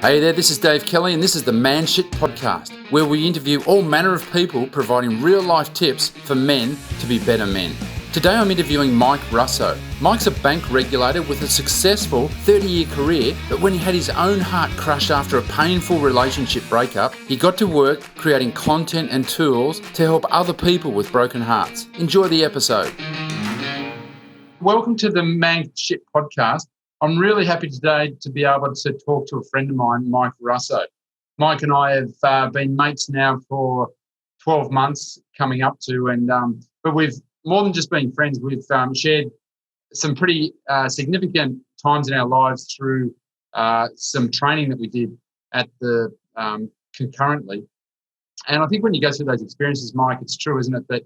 Hey there, this is Dave Kelly and this is the Manschit podcast, where we interview all manner of people providing real-life tips for men to be better men. Today I'm interviewing Mike Russo. Mike's a bank regulator with a successful 30-year career, but when he had his own heart crushed after a painful relationship breakup, he got to work creating content and tools to help other people with broken hearts. Enjoy the episode. Welcome to the Manschit podcast. I'm really happy today to be able to talk to a friend of mine, Mike Russo. Mike and I have been mates now for 12 months coming up to, but we've more than just been friends. We've shared some pretty significant times in our lives through some training that we did at the concurrently. And I think when you go through those experiences, Mike, it's true, isn't it, that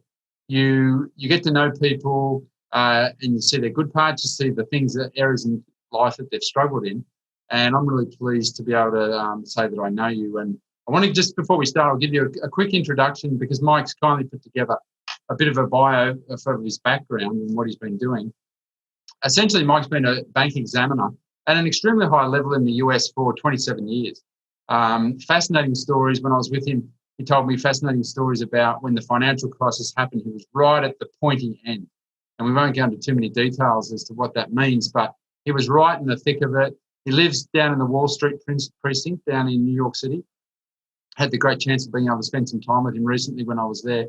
you get to know people and you see their good parts, you see the things, the areas in life that they've struggled in. And I'm really pleased to be able to say that I know you. And I want to just, before we start, I'll give you a quick introduction because Mike's kindly put together a bit of a bio of his background and what he's been doing. Essentially, Mike's been a bank examiner at an extremely high level in the US for 27 years. Fascinating stories. When I was with him, he told me fascinating stories about when the financial crisis happened. He was right at the pointy end. And we won't go into too many details as to what that means, but he was right in the thick of it. He lives down in the Wall Street precinct down in New York City. Had the great chance of being able to spend some time with him recently when I was there.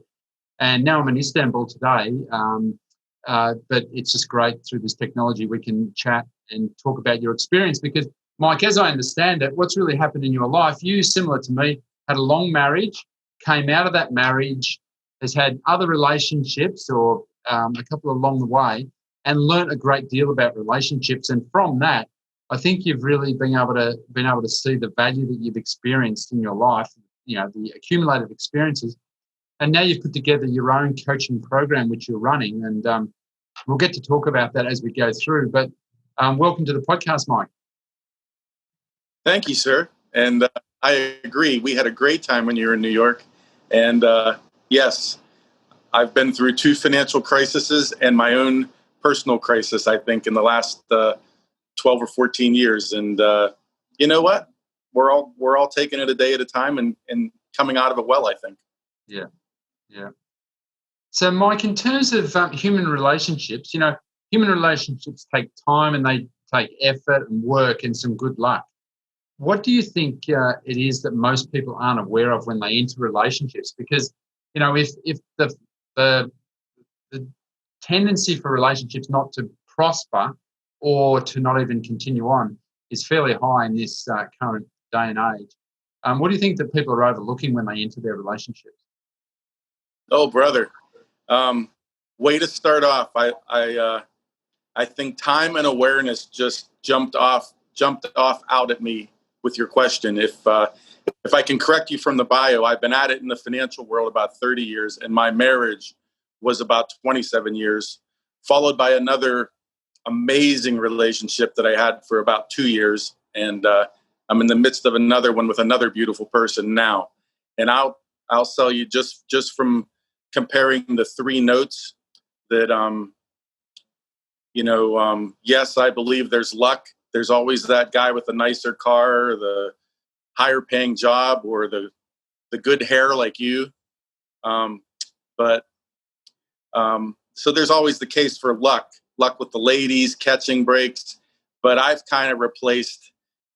And now I'm in Istanbul today. But it's just great through this technology we can chat and talk about your experience because, Mike, as I understand it, what's really happened in your life, you, similar to me, had a long marriage, came out of that marriage, has had other relationships or a couple along the way, and learnt a great deal about relationships. And from that, I think you've really been able to see the value that you've experienced in your life, you know, the accumulated experiences. And now you've put together your own coaching program, which you're running. And we'll get to talk about that as we go through. But welcome to the podcast, Mike. Thank you, sir. And I agree. We had a great time when you were in New York. And yes, I've been through two financial crises and my own personal crisis, I think, in the last 12 or 14 years. And you know what? We're all taking it a day at a time and coming out of it well, I think. Yeah. Yeah. So, Mike, in terms of human relationships, you know, human relationships take time and they take effort and work and some good luck. What do you think it is that most people aren't aware of when they enter relationships? Because, you know, if the tendency for relationships not to prosper or to not even continue on is fairly high in this current day and age, what do you think that people are overlooking when they enter their relationships? Oh, brother. Way to start off. I think time and awareness just jumped off out at me with your question. If I can correct you from the bio, I've been at it in the financial world about 30 years, and my marriage was about 27 years, followed by another amazing relationship that I had for about 2 years. And I'm in the midst of another one with another beautiful person now. And I'll tell you just from comparing the three notes that, yes, I believe there's luck. There's always that guy with the nicer car, the higher paying job, or the good hair like you. So there's always the case for luck with the ladies, catching breaks. But I've kind of replaced,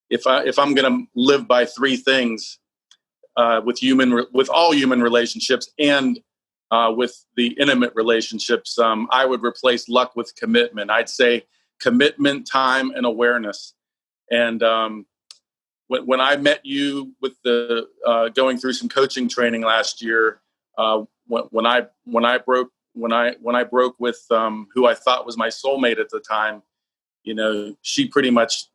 if I'm going to live by three things with all human relationships and with the intimate relationships, I would replace luck with commitment. I'd say commitment, time, and awareness. And when I met you with the going through some coaching training last year, when I broke with who I thought was my soulmate at the time, you know, she pretty much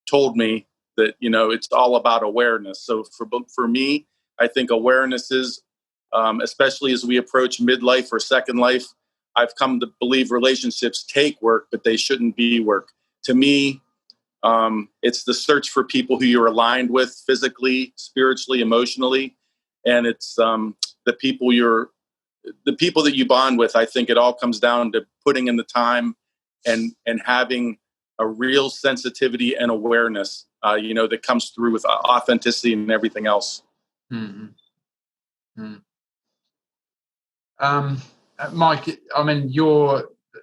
told me that, you know, it's all about awareness. So for me, I think awareness is, especially as we approach midlife or second life, I've come to believe relationships take work, but they shouldn't be work. To me, it's the search for people who you're aligned with physically, spiritually, emotionally. And it's the people that you bond with. I think it all comes down to putting in the time and having a real sensitivity and awareness, that comes through with authenticity and everything else. Mm-hmm. Mm. Mike, I mean,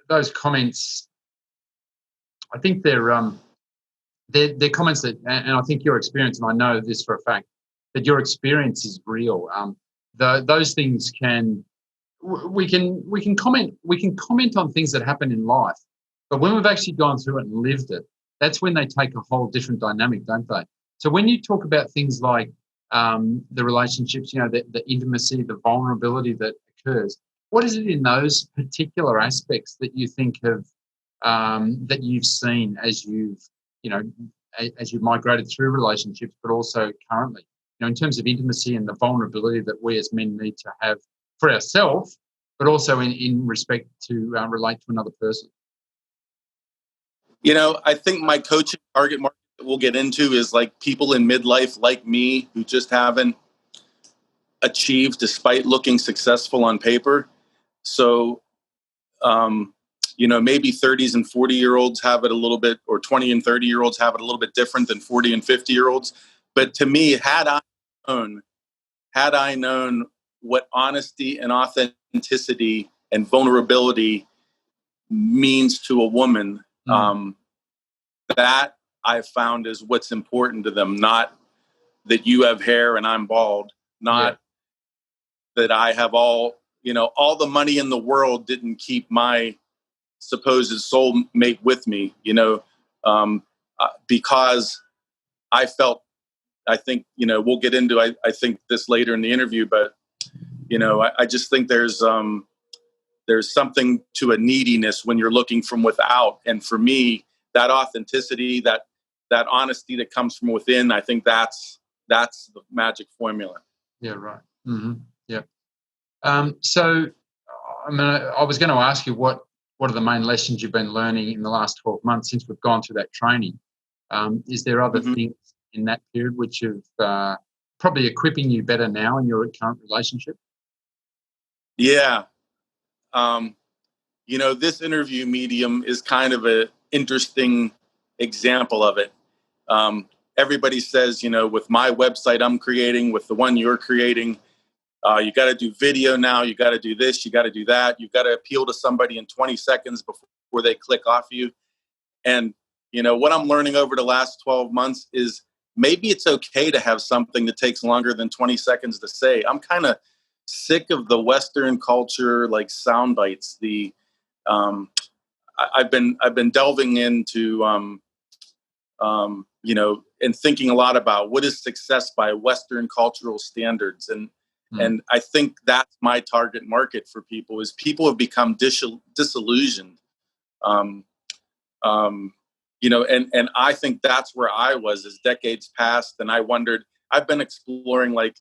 those comments, I think they're comments that, and I think your experience, and I know this for a fact, that your experience is real. Those things we can comment on things that happen in life, but when we've actually gone through it and lived it, that's when they take a whole different dynamic, don't they? So when you talk about things like the relationships, the intimacy, the vulnerability that occurs, what is it in those particular aspects that you think that you've seen as you've migrated through relationships, but also currently, in terms of intimacy and the vulnerability that we as men need to have for ourselves, but also in respect to relate to another person? I think my coaching target market that we'll get into is like people in midlife like me who just haven't achieved despite looking successful on paper. So, maybe 30s and 40-year-olds have it a little bit, or 20 and 30-year-olds have it a little bit different than 40 and 50-year-olds. But to me, had I known what honesty and authenticity and vulnerability means to a woman, that I've found is what's important to them. Not that you have hair and I'm bald. Not that I have all the money in the world didn't keep my supposed soulmate with me, because I felt, I think, we'll get into, I think this later in the interview, but, I just think there's something to a neediness when you're looking from without. And for me, that authenticity, that honesty that comes from within, I think that's the magic formula. Yeah, right. Mm-hmm. Yeah. So, I mean, I was going to ask you what are the main lessons you've been learning in the last 12 months since we've gone through that training? Is there other things in that period which have probably equipping you better now in your current relationship? Yeah. This interview medium is kind of an interesting example of it. Everybody says, with my website I'm creating, with the one you're creating, you got to do video now. You got to do this. You got to do that. You've got to appeal to somebody in 20 seconds before they click off you. And, what I'm learning over the last 12 months is maybe it's okay to have something that takes longer than 20 seconds to say. I'm kind of sick of the Western culture, like sound bites. I've been delving into, and thinking a lot about what is success by Western cultural standards. And I think that's my target market for people, is people have become disillusioned. And I think that's where I was as decades passed. And I wondered, I've been exploring like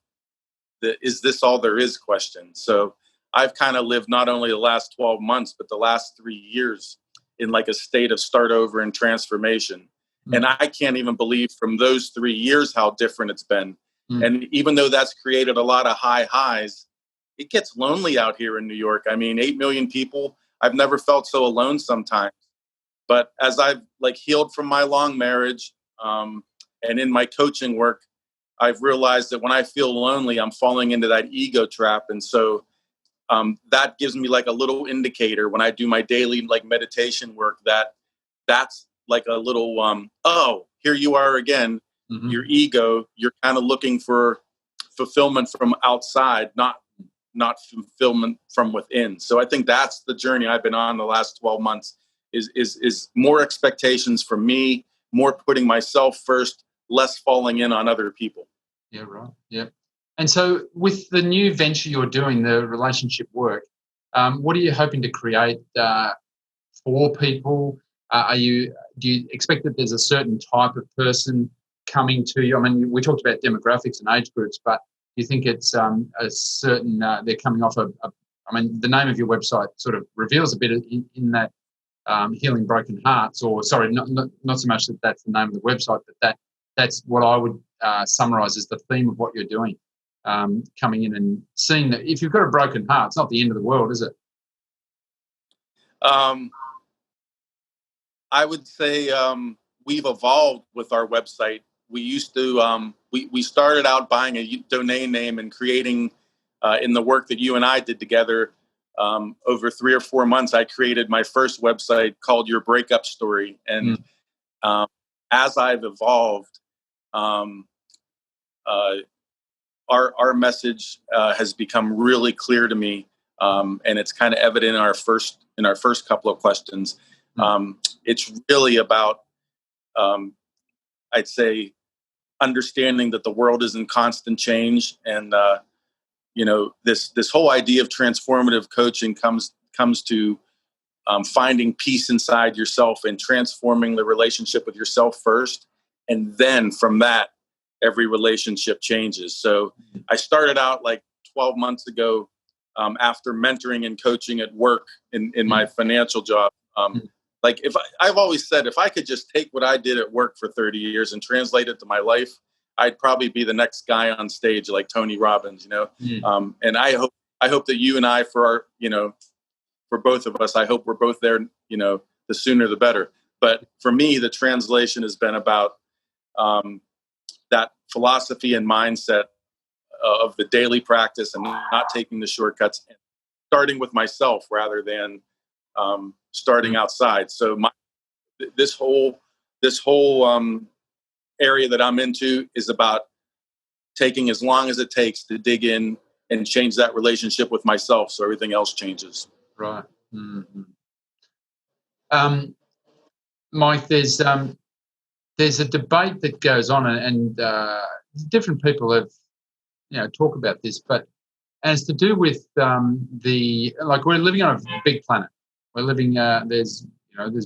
is this all there is question. So I've kind of lived not only the last 12 months, but the last 3 years in like a state of start over and transformation. And I can't even believe from those 3 years how different it's been. And even though that's created a lot of high highs, it gets lonely out here in New York. I mean, 8 million people. I've never felt so alone sometimes. But as I've like healed from my long marriage, and in my coaching work, I've realized that when I feel lonely, I'm falling into that ego trap. And so that gives me like a little indicator when I do my daily like meditation work, that's like a little, oh, here you are again. Your ego, you're kind of looking for fulfillment from outside, not fulfillment from within. So I think that's the journey I've been on the last 12 months is more expectations from me, more putting myself first, less falling in on other people. Yeah, right. Yeah. And so with the new venture you're doing, the relationship work, what are you hoping to create for people? Do you expect that there's a certain type of person coming to you? I mean, we talked about demographics and age groups, but do you think it's a certain, they're coming off I mean, the name of your website sort of reveals a bit in that Healing Broken Hearts, or sorry, not so much that that's the name of the website, but that's what I would summarize as the theme of what you're doing, coming in and seeing that if you've got a broken heart, it's not the end of the world, is it? I would say we've evolved with our website. We used to we started out buying a domain name and creating in the work that you and I did together over 3 or 4 months. I created my first website called Your Breakup Story, and as I've evolved, um, uh, our message has become really clear to me, and it's kind of evident in our first couple of questions. It's really about, I'd say, understanding that the world is in constant change, and this whole idea of transformative coaching comes to finding peace inside yourself and transforming the relationship with yourself first, and then from that, every relationship changes. So I started out like 12 months ago after mentoring and coaching at work in my financial job. Like I've always said, if I could just take what I did at work for 30 years and translate it to my life, I'd probably be the next guy on stage like Tony Robbins, and I hope that you and I, for both of us, I hope we're both there, the sooner the better. But for me, the translation has been about that philosophy and mindset of the daily practice and not taking the shortcuts, and starting with myself rather than starting outside. So this whole area that I'm into is about taking as long as it takes to dig in and change that relationship with myself, so everything else changes. Right. Mm-hmm. Mike, there's a debate that goes on, and different people have talk about this, but it's to do with we're living on a big planet. We're living there's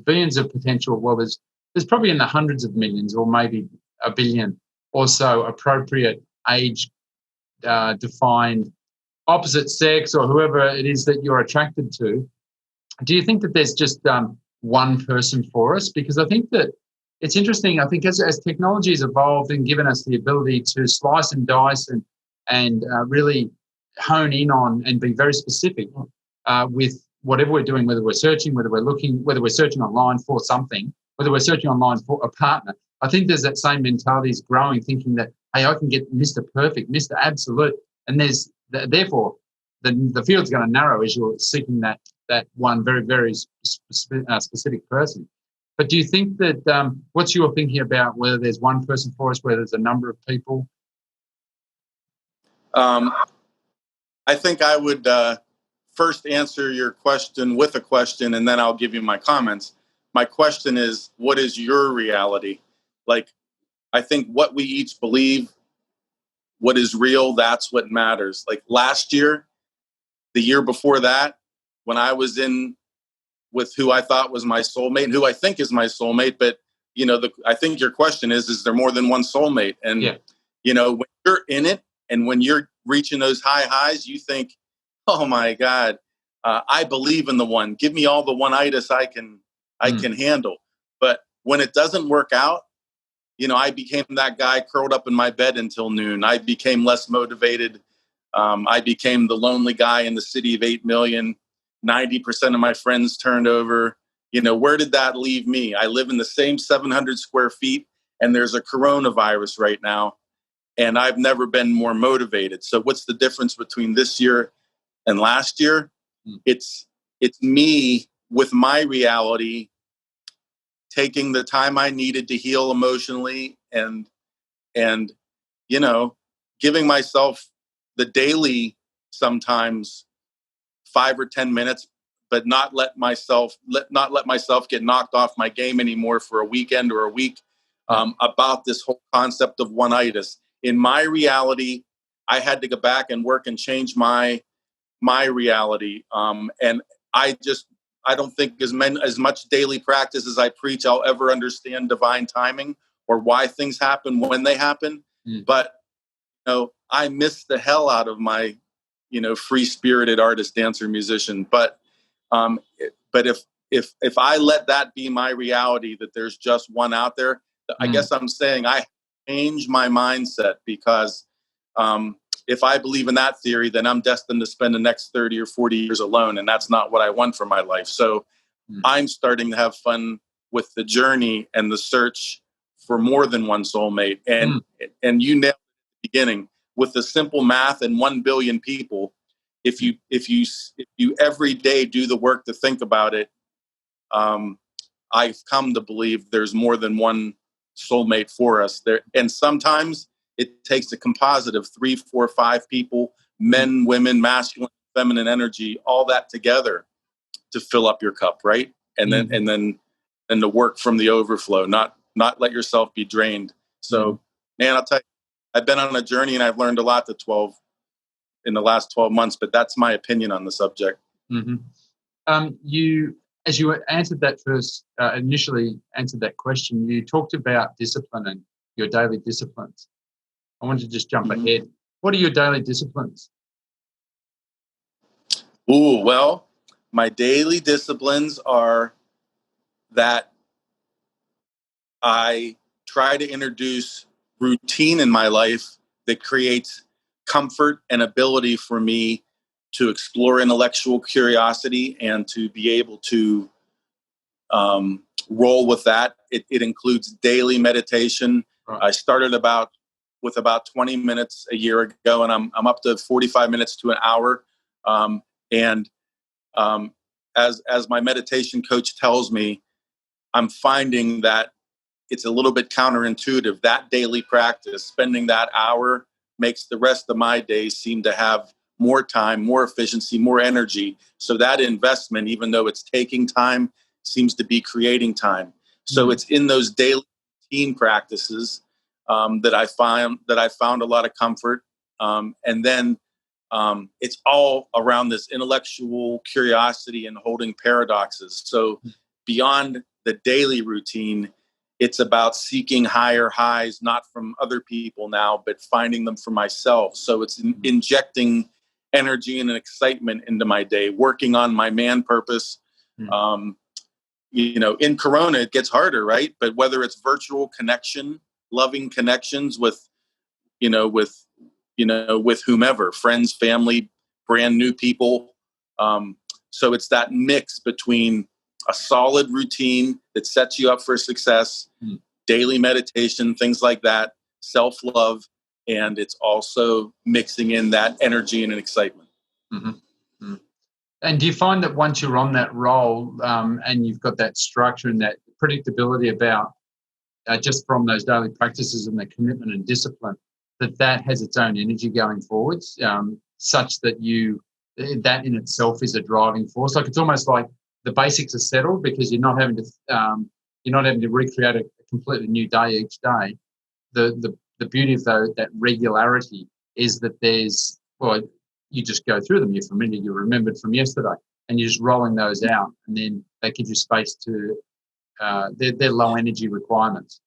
billions of potential. Well, there's probably in the hundreds of millions, or maybe a billion or so, appropriate age defined opposite sex or whoever it is that you're attracted to. Do you think that there's just one person for us? Because I think that it's interesting. I think as technology has evolved and given us the ability to slice and dice and really hone in on and be very specific with whatever we're doing, whether we're searching, whether we're looking, whether we're searching online for something, whether we're searching online for a partner. I think there's that same mentality is growing, thinking that, hey, I can get Mr. Perfect, Mr. Absolute. And therefore, the field's going to narrow as you're seeking that one very, very specific person. But do you think that, what's your thinking about whether there's one person for us, whether there's a number of people? I think I would first answer your question with a question, and then I'll give you my comments. My question is, what is your reality? Like, I think what we each believe, what is real, that's what matters. Like last year, the year before that, when I was in with who I thought was my soulmate, and who I think is my soulmate, but I think your question is there more than one soulmate? And when you're in it and when you're reaching those high highs, you think, oh my God, I believe in the one. Give me all the one-itis I can handle. But when it doesn't work out, I became that guy curled up in my bed until noon. I became less motivated. I became the lonely guy in the city of 8 million. 90% of my friends turned over. Where did that leave me? I live in the same 700 square feet, and there's a coronavirus right now, and I've never been more motivated. So what's the difference between this year and last year? It's me with my reality, taking the time I needed to heal emotionally, and giving myself the daily, sometimes 5 or 10 minutes, but not let myself get knocked off my game anymore for a weekend or a week about this whole concept of one-itis. In my reality, I had to go back and work and change my reality. And I don't think as much daily practice as I preach, I'll ever understand divine timing or why things happen when they happen. But I miss the hell out of my free-spirited artist, dancer, musician. But if I let that be my reality, that there's just one out there, I guess I'm saying I change my mindset, because if I believe in that theory, then I'm destined to spend the next 30 or 40 years alone, and that's not what I want for my life. So I'm starting to have fun with the journey and the search for more than one soulmate. And you nailed it at the beginning with the simple math and 1 billion people. If you every day do the work to think about it, I've come to believe there's more than one soulmate for us there. And sometimes it takes a composite of 3, 4, 5 people, men, women, masculine, feminine energy, all that together to fill up your cup, right? And then to work from the overflow, not let yourself be drained. So, man, I'll tell you, I've been on a journey and I've learned a lot in the last 12 months, but that's my opinion on the subject. As you answered that first, initially answered that question, you talked about discipline and your daily disciplines. I wanted to just jump ahead. What are your daily disciplines? Well, my daily disciplines are that I try to introduce routine in my life that creates comfort and ability for me to explore intellectual curiosity and to be able to roll with that. It includes daily meditation. Right. I started with about 20 minutes a year ago, and I'm up to 45 minutes to an hour. As my meditation coach tells me, I'm finding that it's a little bit counterintuitive. That daily practice, spending that hour, makes the rest of my day seem to have more time, more efficiency, more energy. So that investment, even though it's taking time, seems to be creating time. So it's in those daily routine practices that I found a lot of comfort. And then it's all around this intellectual curiosity and holding paradoxes. So beyond the daily routine, it's about seeking higher highs, not from other people now, but finding them for myself. So it's injecting energy and excitement into my day, working on my man purpose. In Corona, it gets harder, right? But whether it's virtual connection, loving connections with whomever, friends, family, brand new people. So it's that mix between a solid routine that sets you up for success, daily meditation, things like that, self-love, and it's also mixing in that energy and an excitement. And do you find that once you're on that roll and you've got that structure and that predictability about just from those daily practices and the commitment and discipline, that has its own energy going forwards, such that that in itself is a driving force? Like it's almost like the basics are settled because you're not having to recreate a completely new day each day. The beauty of that regularity is that you just go through them. You're familiar, you're remembered from yesterday, and you're just rolling those out, and then they give you space to their low energy requirements.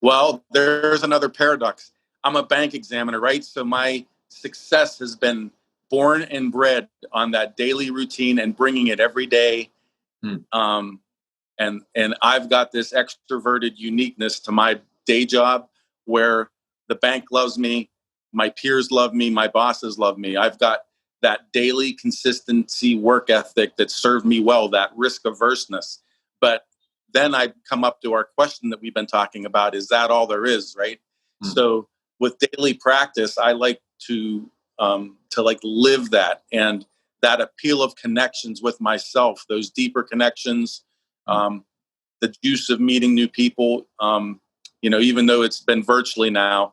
Well, there's another paradox. I'm a bank examiner, right? So my success has been born and bred on that daily routine and bringing it every day. And I've got this extroverted uniqueness to my day job where the bank loves me, my peers love me, my bosses love me. I've got that daily consistency work ethic that served me well, that risk averseness. But then I come up to our question that we've been talking about, is that all there is, right? So with daily practice, I like to live that, and that appeal of connections with myself, those deeper connections, the juice of meeting new people, even though it's been virtually now,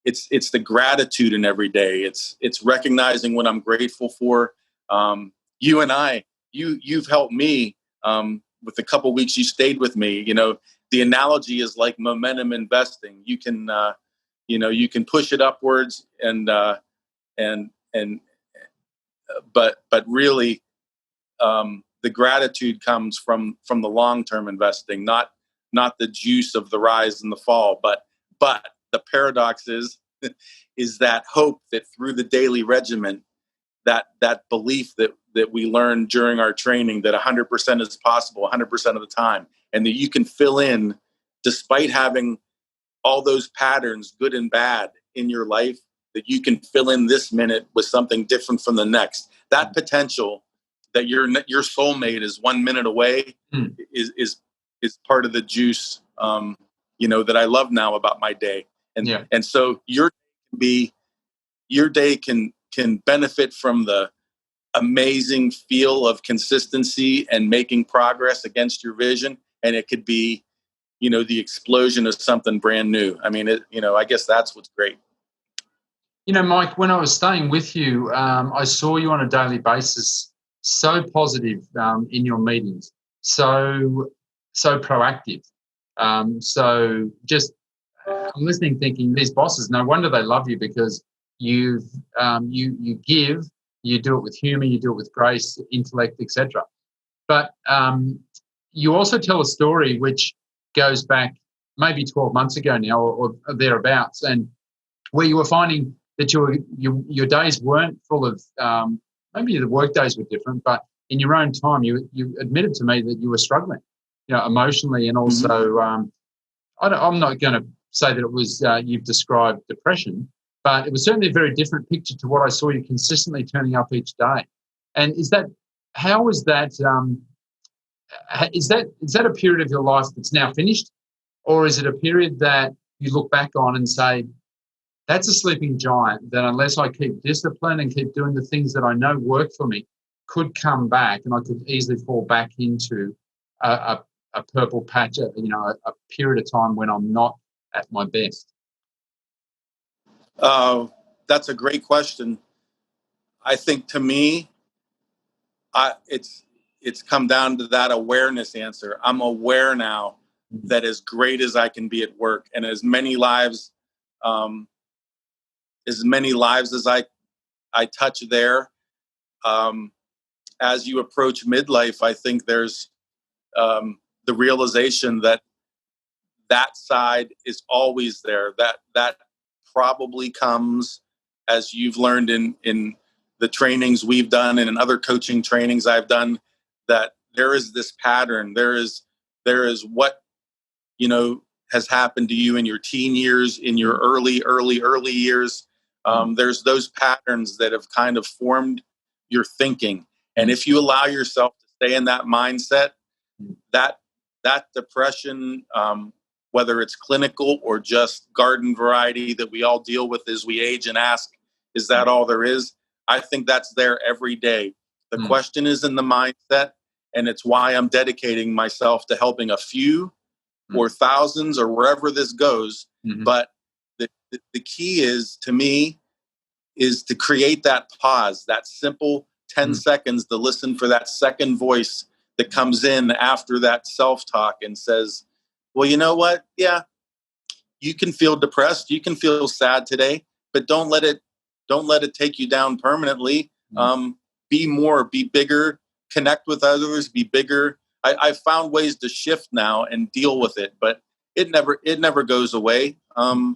it's the gratitude in every day. It's recognizing what I'm grateful for. You and you've helped me with the couple weeks you stayed with me. The analogy is like momentum investing. You can push it upwards but really the gratitude comes from the long-term investing, not the juice of the rise and the fall. But the paradox is that hope that through the daily regimen, that belief that we learned during our training that 100% is possible 100% of the time, and that you can fill in despite having all those patterns, good and bad, in your life, that you can fill in this minute with something different from the next. That potential that your soulmate is 1 minute away is part of the juice, that I love now about my day. And so your day can benefit from the amazing feel of consistency and making progress against your vision. And it could be, the explosion of something brand new. I mean, I guess that's what's great. Mike, when I was staying with you, I saw you on a daily basis, so positive in your meetings, so proactive. So just I'm listening, thinking these bosses, no wonder they love you, because you give, you do it with humor, you do it with grace, intellect, etc. But you also tell a story which goes back maybe 12 months ago now, or thereabouts, and where you were finding that your days weren't full of, maybe the work days were different, but in your own time, you admitted to me that you were struggling, emotionally, and also, I'm not going to say that it was you've described depression, but it was certainly a very different picture to what I saw you consistently turning up each day. And is that a period of your life that's now finished, or is it a period that you look back on and say, that's a sleeping giant that, unless I keep discipline and keep doing the things that I know work for me, could come back, and I could easily fall back into a purple patch, a period of time when I'm not at my best? That's a great question. I think, to me, it's come down to that awareness answer. I'm aware now that as great as I can be at work, and as many lives as I touch there, as you approach midlife, I think there's the realization that side is always there. That probably comes, as you've learned in the trainings we've done and in other coaching trainings I've done, that there is this pattern. There is what, has happened to you in your teen years, in your early years. There's those patterns that have kind of formed your thinking. And if you allow yourself to stay in that mindset, that depression, whether it's clinical or just garden variety that we all deal with as we age and ask, is that all there is? I think that's there every day. The question is in the mindset, and it's why I'm dedicating myself to helping a few or thousands or wherever this goes. But the key is, to me, is to create that pause, that simple 10 seconds to listen for that second voice that comes in after that self-talk and says, well, you know what? Yeah, you can feel depressed. You can feel sad today, but don't let it take you down permanently. Be bigger, connect with others, be bigger. I've found ways to shift now and deal with it, but it never goes away. But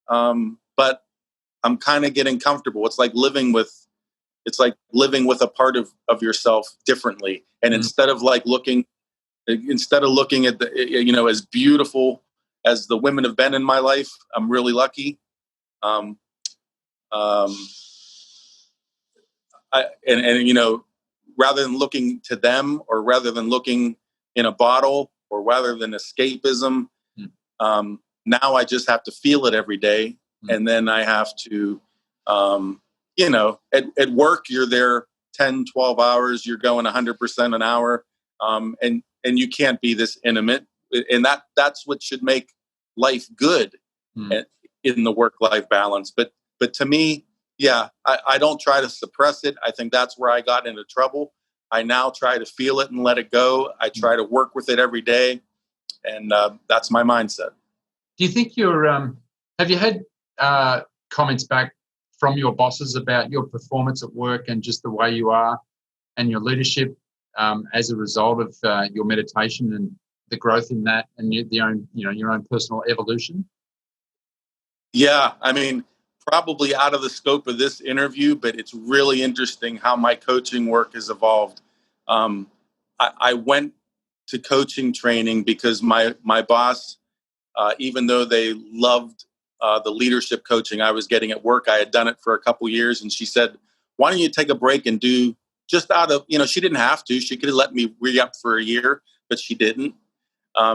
I'm kind of getting comfortable. It's like living with a part of yourself differently. And instead of looking at the, as beautiful as the women have been in my life, I'm really lucky. Rather than looking to them, or rather than looking in a bottle, or rather than escapism, now I just have to feel it every day. And then I have to, at work, you're there 10, 12 hours, you're going 100% an hour. And you can't be this intimate. And that's what should make life good in the work-life balance. But to me, yeah, I don't try to suppress it. I think that's where I got into trouble. I now try to feel it and let it go. I try to work with it every day. And that's my mindset. Do you think have you had comments back from your bosses about your performance at work and just the way you are and your leadership as a result of your meditation and the growth in that and your own personal evolution? Yeah, I mean, probably out of the scope of this interview, but it's really interesting how my coaching work has evolved. I went to coaching training because my boss, even though they loved the leadership coaching I was getting at work, I had done it for a couple years, and she said, "Why don't you take a break and do just out of, she didn't have to. She could have let me re-up for a year, but she didn't.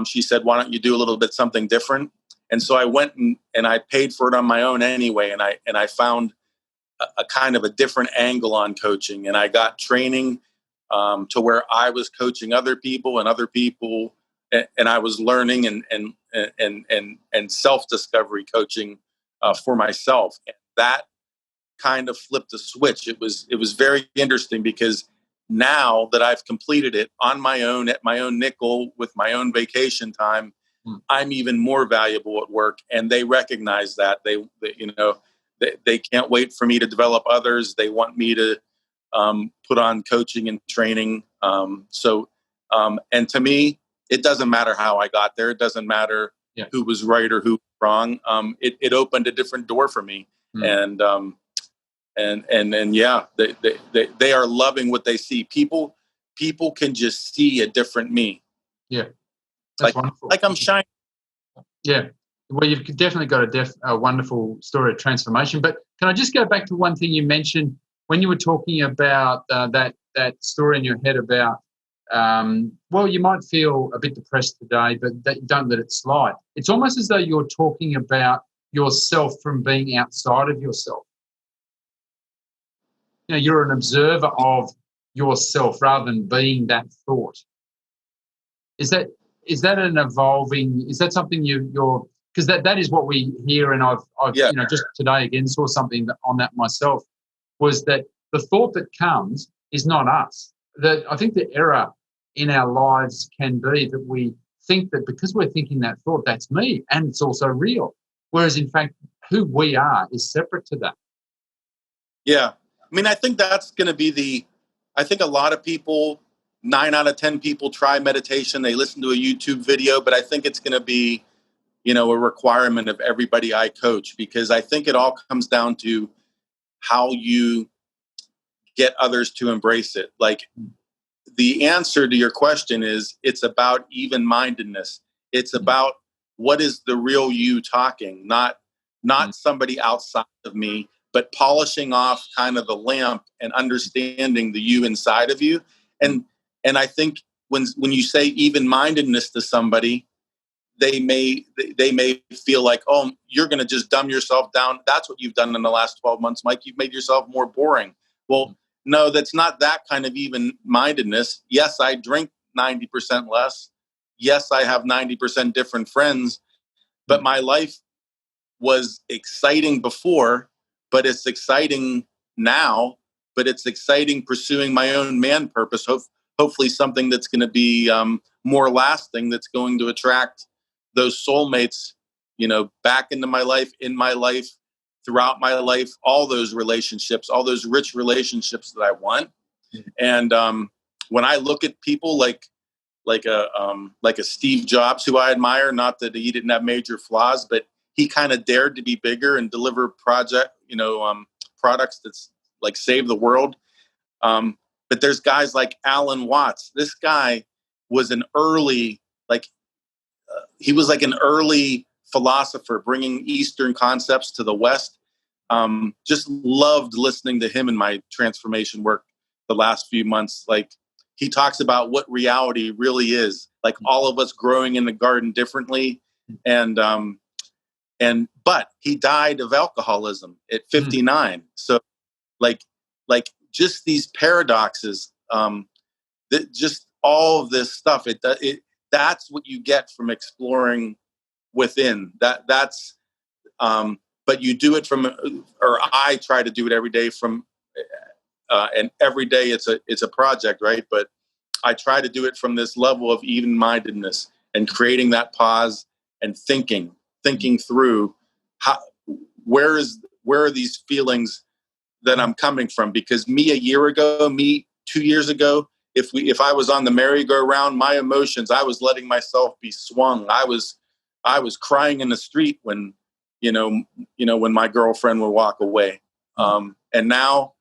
She said, why don't you do a little bit something different? And so I went and I paid for it on my own anyway. And I found a kind of a different angle on coaching. And I got training to where I was coaching other people, and I was learning and self-discovery coaching for myself. And that kind of flipped a switch. It was very interesting, because now that I've completed it on my own, at my own nickel, with my own vacation time, I'm even more valuable at work, and they recognize that. They can't wait for me to develop others. They want me to put on coaching and training. And to me, it doesn't matter how I got there. It doesn't matter who was right or who was wrong. It opened a different door for me. And yeah, they are loving what they see. People can just see a different me. Yeah. That's wonderful. Like I'm shining. Yeah. Well, you've definitely got a wonderful story of transformation. But can I just go back to one thing you mentioned when you were talking about that story in your head about, well, you might feel a bit depressed today, but don't let it slide. It's almost as though you're talking about yourself from being outside of yourself. You're an observer of yourself rather than being that thought. Is that an evolving? Is that something you're? Because that is what we hear, and I've just today again saw something on that myself. Was that the thought that comes is not us? That I think the error in our lives can be that we think that because we're thinking that thought, that's me, and it's also real. Whereas in fact, who we are is separate to that. Yeah. I mean, I think that's going to be I think a lot of people, 9 out of 10 people try meditation. They listen to a YouTube video, but I think it's going to be, a requirement of everybody I coach, because I think it all comes down to how you get others to embrace it. Like, the answer to your question is, it's about even-mindedness. It's about what is the real you talking, not somebody outside of me, but polishing off kind of the lamp and understanding the you inside of you. And I think when you say even-mindedness to somebody, they may feel like, oh, you're going to just dumb yourself down. That's what you've done in the last 12 months, Mike. You've made yourself more boring. Well, no, that's not that kind of even-mindedness. Yes, I drink 90% less. Yes, I have 90% different friends, but my life was exciting before, but it's exciting now, but it's exciting pursuing my own man purpose. Hopefully something that's going to be more lasting, that's going to attract those soulmates, back into my life, in my life, throughout my life, all those relationships, all those rich relationships that I want. And when I look at people like a Steve Jobs, who I admire, not that he didn't have major flaws, but he kind of dared to be bigger and deliver products that's like save the world. But there's guys like Alan Watts. This guy was an early philosopher, bringing Eastern concepts to the West. Just loved listening to him in my transformation work the last few months. Like, he talks about what reality really is, like all of us growing in the garden differently. But he died of alcoholism at 59. So like just these paradoxes, that just all of this stuff, that's what you get from exploring within. But you do it or I try to do it every day and every day it's a project, right? But I try to do it from this level of even-mindedness and creating that pause and thinking through where are these feelings that I'm coming from? Because me a year ago, me 2 years ago, if I was on the merry-go-round, my emotions, I was letting myself be swung. I was crying in the street when when my girlfriend would walk away. And now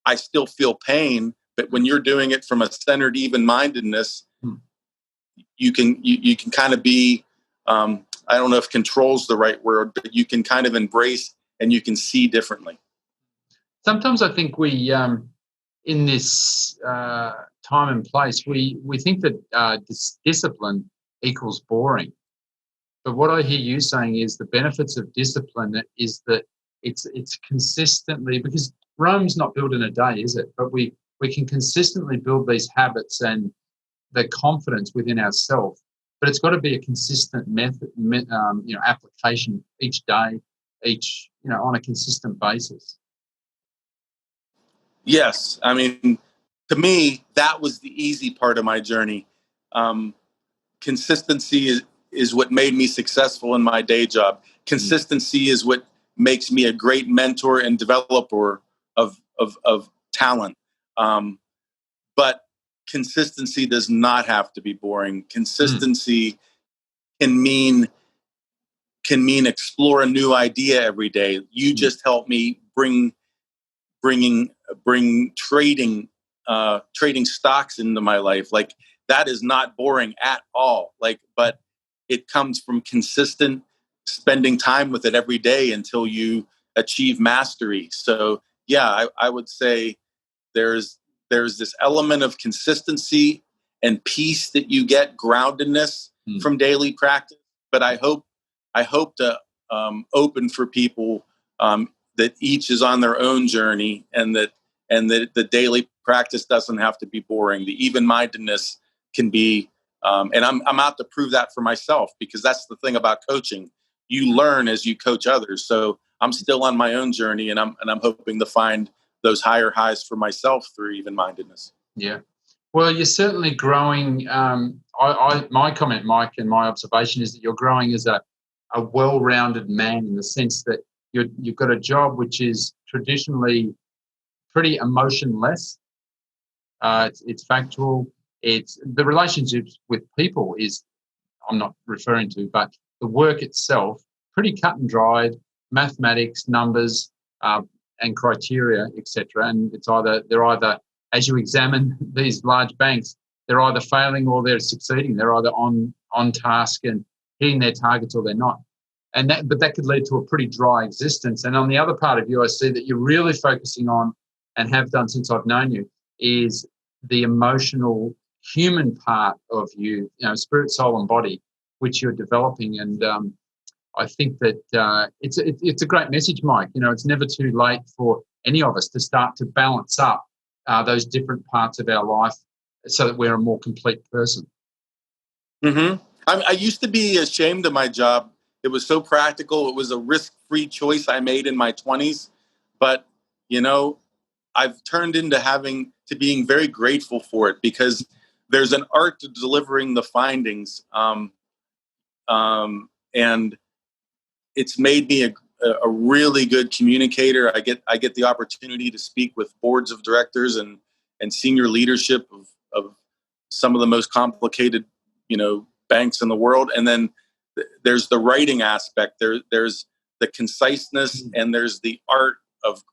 I still feel pain, but when you're doing it from a centered even-mindedness, you can kind of be, I don't know if control's the right word, but you can kind of embrace and you can see differently. Sometimes I think we, in this time and place, we think that discipline equals boring. But what I hear you saying is the benefits of discipline is that it's consistently, because Rome's not built in a day, is it? But we can consistently build these habits and the confidence within ourselves. But it's got to be a consistent method, application each day, on a consistent basis. Yes. I mean, to me, that was the easy part of my journey. Consistency is what made me successful in my day job. Consistency is what makes me a great mentor and developer of talent. But consistency does not have to be boring. Consistency can mean explore a new idea every day. You just help me bring trading stocks into my life. Like, that is not boring at all. Like, but it comes from consistent spending time with it every day until you achieve mastery. So yeah, I would say there's this element of consistency and peace that you get, groundedness from daily practice. But I hope to open for people that each is on their own journey, and that the daily practice doesn't have to be boring. The even-mindedness can be, and I'm out to prove that for myself, because that's the thing about coaching. You learn as you coach others. So I'm still on my own journey, and I'm hoping to find those higher highs for myself through even-mindedness. Yeah. Well, you're certainly growing. My comment, Mike, and my observation is that you're growing as a well-rounded man, in the sense that you've got a job which is traditionally pretty emotionless. It's factual. It's the relationships with people I'm not referring to, but the work itself, pretty cut and dried, mathematics, numbers, and criteria, etc. And they're either, as you examine these large banks, they're either failing or they're succeeding. They're either on task and hitting their targets, or they're not. But that could lead to a pretty dry existence. And on the other part of you, I see that you're really focusing on, and have done since I've known you, is the emotional, human part of you, spirit, soul, and body, which you're developing. And I think that it's a great message, Mike. It's never too late for any of us to start to balance up those different parts of our life, so that we're a more complete person. Mm-hmm. I used to be ashamed of my job. It was so practical. It was a risk-free choice I made in my 20s. But, I've turned into being very grateful for it, because there's an art to delivering the findings. And it's made me a really good communicator. I get the opportunity to speak with boards of directors and senior leadership of some of the most complicated, banks in the world. And then there's the writing aspect. There's the conciseness, and there's the art of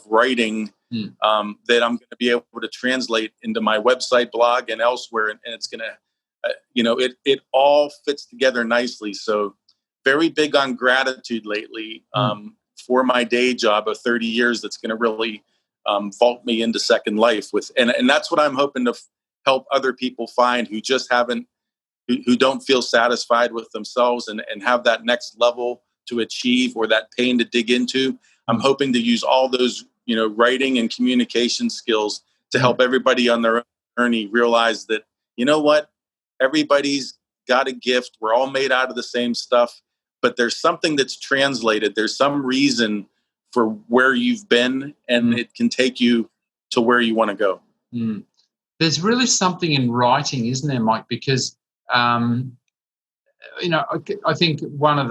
writing that I'm going to be able to translate into my website, blog, and elsewhere. And it's going to, it all fits together nicely. So very big on gratitude lately for my day job of 30 years. That's going to really vault me into second life with, and that's what I'm hoping to help other people find who just who don't feel satisfied with themselves and have that next level to achieve, or that pain to dig into. I'm hoping to use all those, writing and communication skills to help everybody on their own journey realize that, everybody's got a gift. We're all made out of the same stuff, but there's something that's translated. There's some reason for where you've been, and it can take you to where you want to go. There's really something in writing, isn't there, Mike? Because, I think one of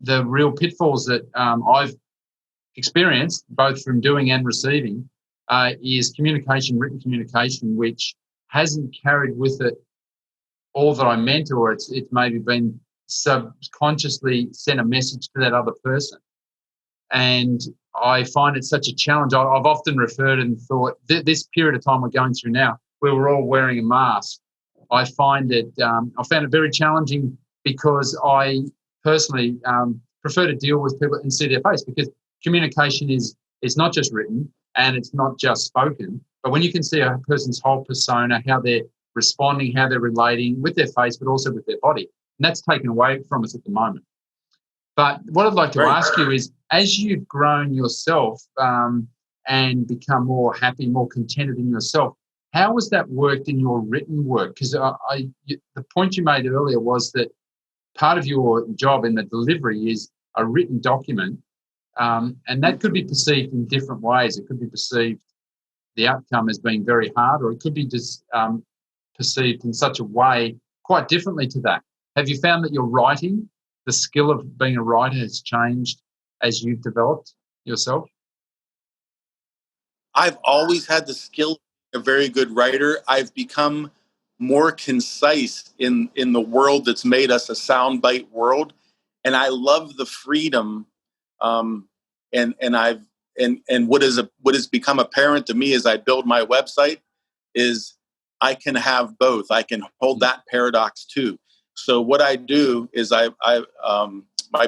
the real pitfalls that I've experienced, both from doing and receiving, is written communication, which hasn't carried with it all that I meant, or it's maybe been subconsciously sent a message to that other person. And I find it such a challenge. I've often referred and thought, this period of time we're going through now, where we're all wearing a mask, I found it very challenging, because I personally prefer to deal with people and see their face, because communication is not just written, and it's not just spoken. But when you can see a person's whole persona, how they're responding, how they're relating with their face, but also with their body, and that's taken away from us at the moment. But what I'd like to ask you is, as you've grown yourself and become more happy, more contented in yourself, how has that worked in your written work? Because the point you made earlier was that part of your job in the delivery is a written document, and that could be perceived in different ways. It could be perceived, the outcome as being very hard, or it could be just perceived in such a way quite differently to that. Have you found that your writing, the skill of being a writer, has changed as you've developed yourself? I've always had the skill of being a very good writer. I've become more concise in the world that's made us a soundbite world, and I love the freedom. And what has become apparent to me as I build my website is I can have both. I can hold that paradox too. So what I do is my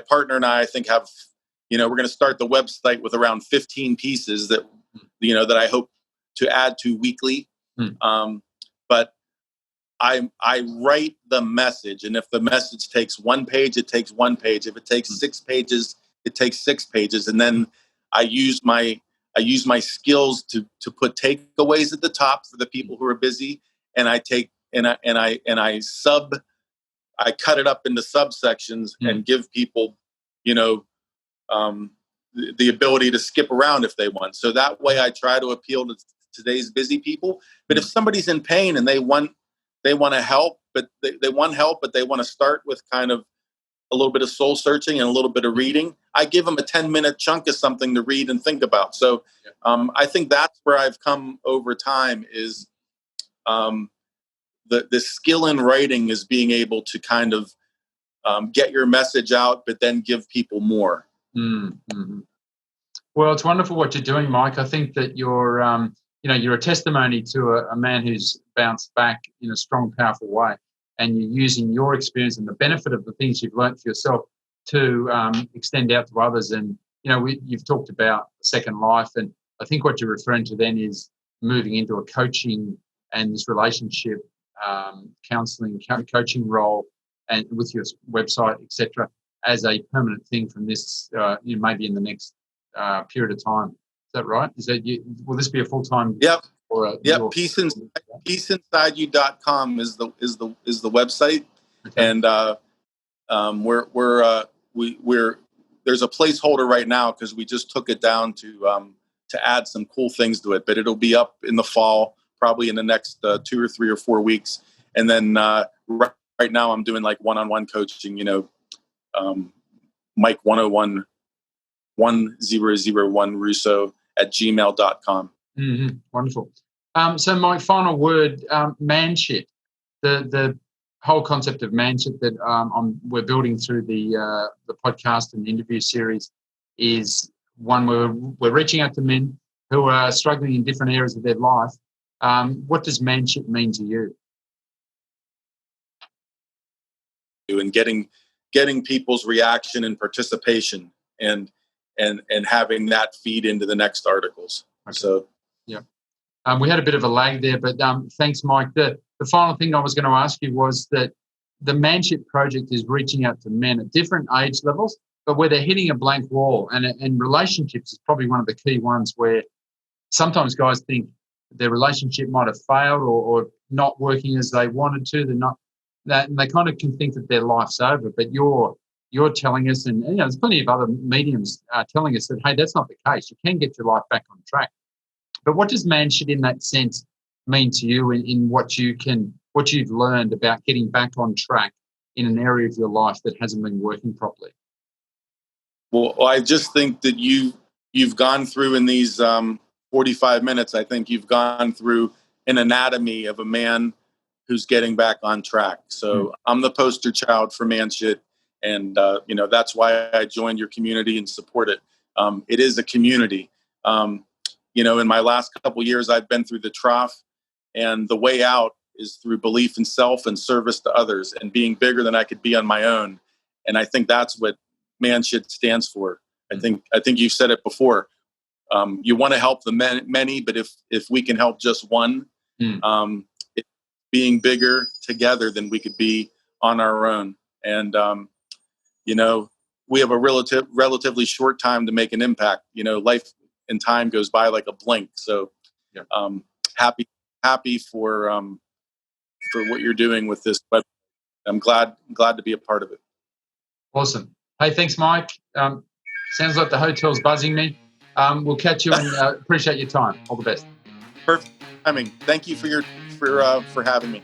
partner and I think have, we're going to start the website with around 15 pieces that I hope to add to weekly. But I write the message, and if the message takes 1 page, it takes 1 page. If it takes 6 pages, it takes 6 pages, and then I use my skills to put takeaways at the top for the people who are busy, and I cut it up into subsections and give people, the ability to skip around if they want. So that way, I try to appeal to today's busy people. But if somebody's in pain and they want to help, but they want help, but they want to start with kind of a little bit of soul searching and a little bit of reading, I give them a 10-minute chunk of something to read and think about. So I think that's where I've come over time is the skill in writing is being able to kind of get your message out, but then give people more. Mm-hmm. Well, it's wonderful what you're doing, Mike. I think that you're a testimony to a man who's bounced back in a strong, powerful way. And you're using your experience and the benefit of the things you've learned for yourself to extend out to others. And, you've talked about Second Life. And I think what you're referring to then is moving into a coaching and this relationship counseling, coaching role and with your website, etc., as a permanent thing from this, maybe in the next period of time. Is that right? Will this be a full-time? Yep. Peaceinsideyou.com is the website. Okay. And we're there's a placeholder right now because we just took it down to add some cool things to it, but it'll be up in the fall, probably in the next 2 or 3 or 4 weeks. And then right now I'm doing like one-on-one coaching, Mike 101 1001 Russo at gmail.com. Mm-hmm. Wonderful. So my final word, Manschit, the whole concept of Manschit that we're building through the podcast and the interview series is one where we're reaching out to men who are struggling in different areas of their life. What does Manschit mean to you? And getting people's reaction and participation and having that feed into the next articles. Okay. So yeah. We had a bit of a lag there, but thanks, Mike. The final thing I was going to ask you was that the Manschit project is reaching out to men at different age levels, but where they're hitting a blank wall. And relationships is probably one of the key ones where sometimes guys think their relationship might have failed or not working as they wanted to. They're not that, and they kind of can think that their life's over. But you're telling us, and there's plenty of other mediums telling us that, hey, that's not the case. You can get your life back on track. But what does Manschit in that sense mean to you in what you've learned about getting back on track in an area of your life that hasn't been working properly? Well, I just think that you've gone through in these 45 minutes, I think you've gone through an anatomy of a man who's getting back on track. So I'm the poster child for Manschit, and that's why I joined your community and support it. It is a community. In my last couple of years, I've been through the trough, and the way out is through belief in self and service to others and being bigger than I could be on my own. And I think that's what Manschit stands for. I think you've said it before. you want to help the many, but if we can help just one, it, being bigger together than we could be on our own. And we have a relatively short time to make an impact. Life and time goes by like a blink. So happy for what you're doing with this, but I'm glad to be a part of it. Awesome. Hey, thanks, Mike. Sounds like the hotel's buzzing me. We'll catch you and appreciate your time. All the best. Perfect timing. Thank you for having me.